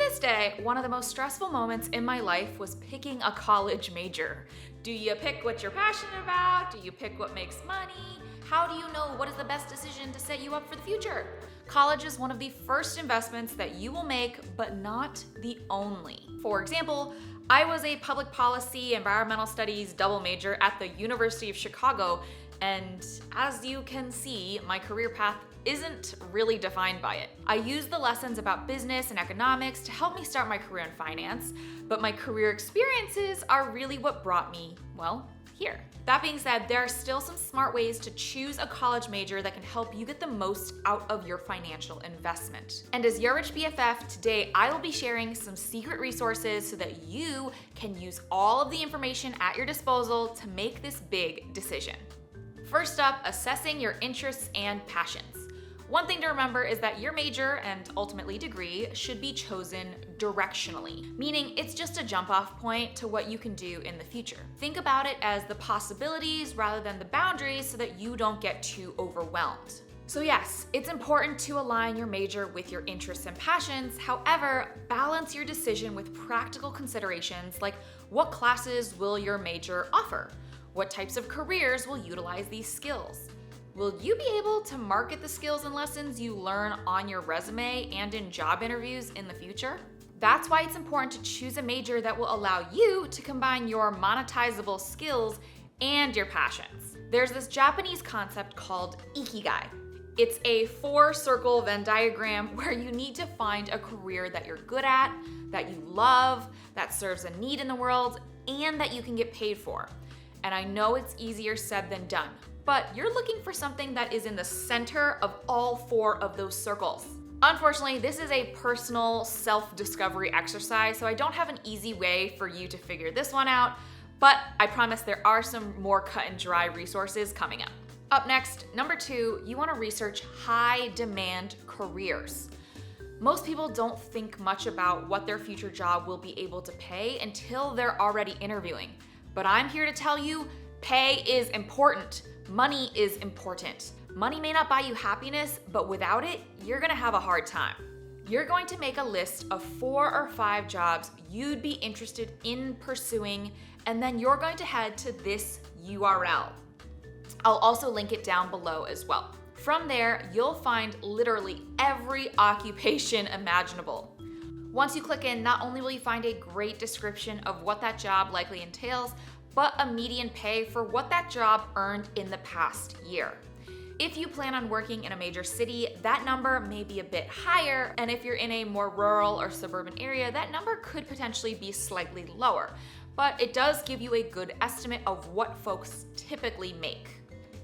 this day, one of the most stressful moments in my life was picking a college major. Do you pick what you're passionate about? Do you pick what makes money? How do you know what is the best decision to set you up for the future? College is one of the first investments that you will make, but not the only. For example, I was a public policy environmental studies double major at the University of Chicago, and as you can see, my career path isn't really defined by it. I used the lessons about business and economics to help me start my career in finance, but my career experiences are really what brought me, well, here. That being said, there are still some smart ways to choose a college major that can help you get the most out of your financial investment. And as your rich BFF, today I will be sharing some secret resources so that you can use all of the information at your disposal to make this big decision. First up, assessing your interests and passions. One thing to remember is that your major and ultimately degree should be chosen directionally, meaning it's just a jump off point to what you can do in the future. Think about it as the possibilities rather than the boundaries so that you don't get too overwhelmed. So yes, it's important to align your major with your interests and passions. However, balance your decision with practical considerations like what classes will your major offer? What types of careers will utilize these skills? Will you be able to market the skills and lessons you learn on your resume and in job interviews in the future? That's why it's important to choose a major that will allow you to combine your monetizable skills and your passions. There's this Japanese concept called ikigai. It's a 4-circle Venn diagram where you need to find a career that you're good at, that you love, that serves a need in the world, and that you can get paid for. And I know it's easier said than done, but you're looking for something that is in the center of all 4 of those circles. Unfortunately, this is a personal self-discovery exercise, so I don't have an easy way for you to figure this one out, but I promise there are some more cut and dry resources coming up. Up next, number 2, you want to research high demand careers. Most people don't think much about what their future job will be able to pay until they're already interviewing. But I'm here to tell you, pay is important. Money is important. Money may not buy you happiness, but without it, you're gonna have a hard time. You're going to make a list of 4 or 5 jobs you'd be interested in pursuing, and then you're going to head to this URL. I'll also link it down below as well. From there, you'll find literally every occupation imaginable. Once you click in, not only will you find a great description of what that job likely entails, but a median pay for what that job earned in the past year. If you plan on working in a major city, that number may be a bit higher, and if you're in a more rural or suburban area, that number could potentially be slightly lower. But it does give you a good estimate of what folks typically make.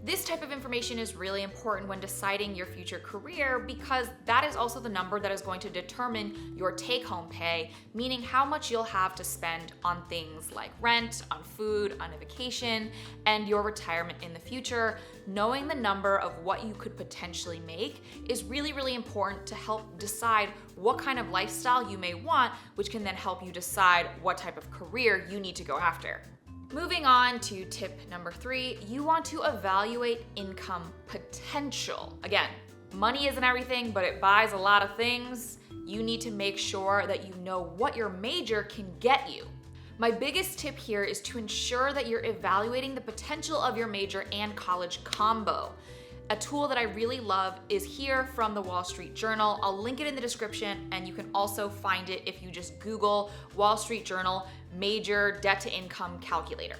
This type of information is really important when deciding your future career because that is also the number that is going to determine your take-home pay, meaning how much you'll have to spend on things like rent, on food, on a vacation, and your retirement in the future. Knowing the number of what you could potentially make is really, really important to help decide what kind of lifestyle you may want, which can then help you decide what type of career you need to go after. Moving on to tip number 3, you want to evaluate income potential. Again, money isn't everything, but it buys a lot of things. You need to make sure that you know what your major can get you. My biggest tip here is to ensure that you're evaluating the potential of your major and college combo. A tool that I really love is here from the Wall Street Journal. I'll link it in the description, and you can also find it if you just Google Wall Street Journal Major Debt to Income Calculator.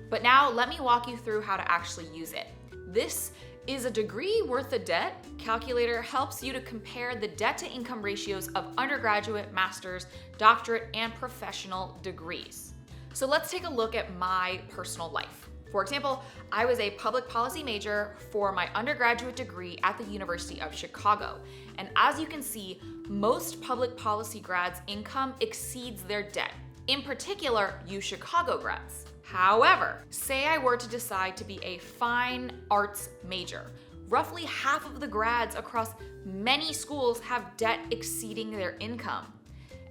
But now let me walk you through how to actually use it. This is a degree worth of debt. Calculator helps you to compare the debt to income ratios of undergraduate, master's, doctorate, and professional degrees. So let's take a look at my personal life. For example, I was a public policy major for my undergraduate degree at the University of Chicago. And as you can see, most public policy grads' income exceeds their debt. In particular, you Chicago grads. However, say I were to decide to be a fine arts major. Roughly half of the grads across many schools have debt exceeding their income.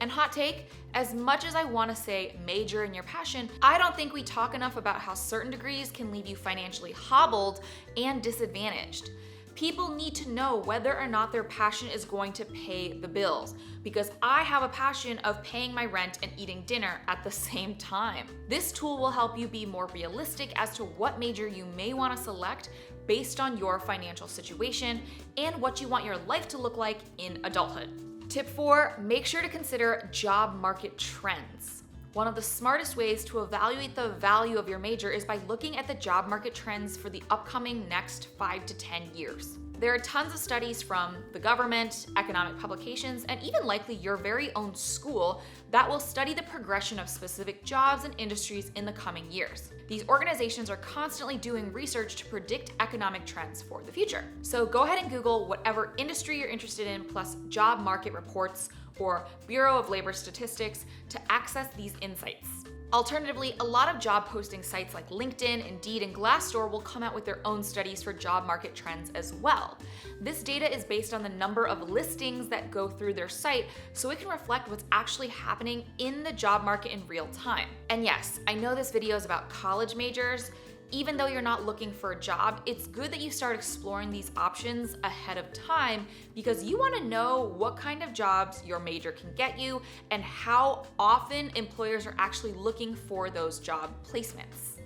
And hot take, as much as I want to say major in your passion, I don't think we talk enough about how certain degrees can leave you financially hobbled and disadvantaged. People need to know whether or not their passion is going to pay the bills, because I have a passion of paying my rent and eating dinner at the same time. This tool will help you be more realistic as to what major you may want to select based on your financial situation and what you want your life to look like in adulthood. Tip 4, make sure to consider job market trends. One of the smartest ways to evaluate the value of your major is by looking at the job market trends for the upcoming next 5 to 10 years. There are tons of studies from the government, economic publications, and even likely your very own school that will study the progression of specific jobs and industries in the coming years. These organizations are constantly doing research to predict economic trends for the future. So go ahead and Google whatever industry you're interested in, plus job market reports or Bureau of Labor Statistics to access these insights. Alternatively, a lot of job posting sites like LinkedIn, Indeed, and Glassdoor will come out with their own studies for job market trends as well. This data is based on the number of listings that go through their site, so it can reflect what's actually happening in the job market in real time. And yes, I know this video is about college majors. Even though you're not looking for a job, it's good that you start exploring these options ahead of time because you want to know what kind of jobs your major can get you and how often employers are actually looking for those job placements.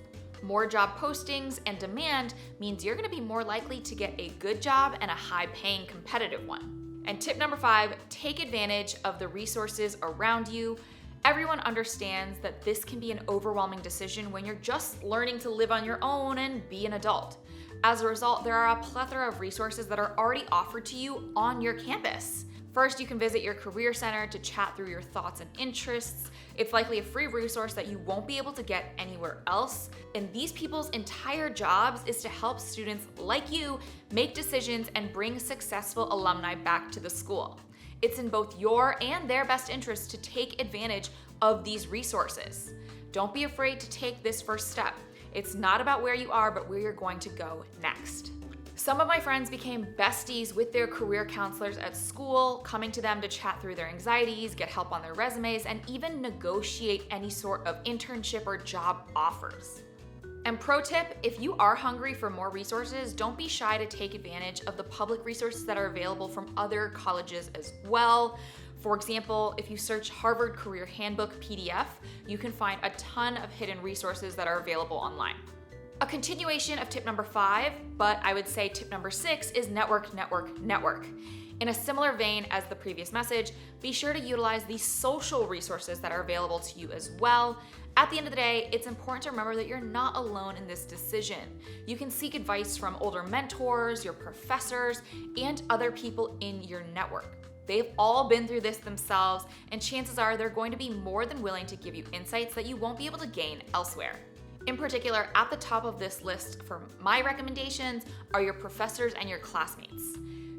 More job postings and demand means you're going to be more likely to get a good job and a high-paying competitive one. And tip number 5, take advantage of the resources around you. Everyone understands that this can be an overwhelming decision when you're just learning to live on your own and be an adult. As a result, there are a plethora of resources that are already offered to you on your campus. First, you can visit your career center to chat through your thoughts and interests. It's likely a free resource that you won't be able to get anywhere else. And these people's entire jobs is to help students like you make decisions and bring successful alumni back to the school. It's in both your and their best interest to take advantage of these resources. Don't be afraid to take this first step. It's not about where you are, but where you're going to go next. Some of my friends became besties with their career counselors at school, coming to them to chat through their anxieties, get help on their resumes, and even negotiate any sort of internship or job offers. And pro tip, if you are hungry for more resources, don't be shy to take advantage of the public resources that are available from other colleges as well. For example, if you search Harvard Career Handbook PDF, you can find a ton of hidden resources that are available online. A continuation of tip number 5, but I would say tip number 6 is network, network, network. In a similar vein as the previous message, be sure to utilize these social resources that are available to you as well. At the end of the day, it's important to remember that you're not alone in this decision. You can seek advice from older mentors, your professors, and other people in your network. They've all been through this themselves, and chances are they're going to be more than willing to give you insights that you won't be able to gain elsewhere. In particular, at the top of this list for my recommendations are your professors and your classmates.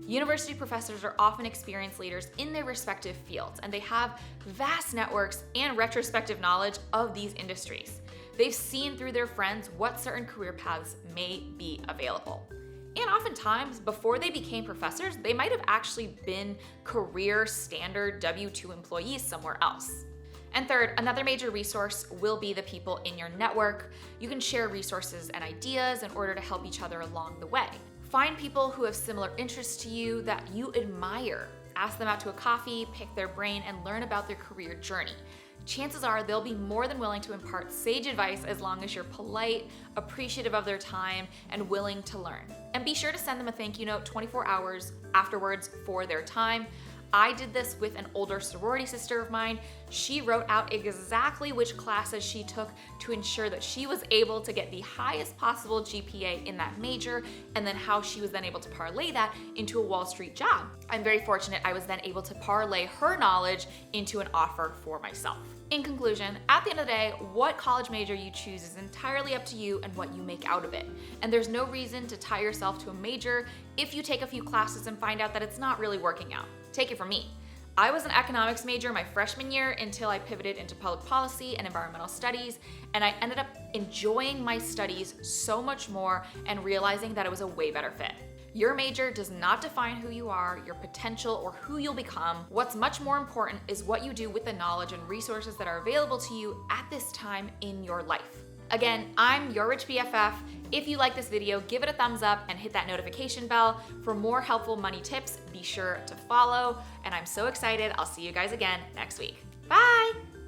University professors are often experienced leaders in their respective fields, and they have vast networks and retrospective knowledge of these industries. They've seen through their friends what certain career paths may be available. And oftentimes, before they became professors, they might have actually been career standard W-2 employees somewhere else. And third, another major resource will be the people in your network. You can share resources and ideas in order to help each other along the way. Find people who have similar interests to you that you admire. Ask them out to a coffee, pick their brain, and learn about their career journey. Chances are they'll be more than willing to impart sage advice as long as you're polite, appreciative of their time, and willing to learn. And be sure to send them a thank you note 24 hours afterwards for their time. I did this with an older sorority sister of mine. She wrote out exactly which classes she took to ensure that she was able to get the highest possible GPA in that major, and then how she was then able to parlay that into a Wall Street job. I'm very fortunate I was then able to parlay her knowledge into an offer for myself. In conclusion, at the end of the day, what college major you choose is entirely up to you and what you make out of it. And there's no reason to tie yourself to a major if you take a few classes and find out that it's not really working out. Take it from me. I was an economics major my freshman year until I pivoted into public policy and environmental studies, and I ended up enjoying my studies so much more and realizing that it was a way better fit. Your major does not define who you are, your potential, or who you'll become. What's much more important is what you do with the knowledge and resources that are available to you at this time in your life. Again, I'm your rich BFF. If you like this video, give it a thumbs up and hit that notification bell. For more helpful money tips, be sure to follow. And I'm so excited. I'll see you guys again next week. Bye.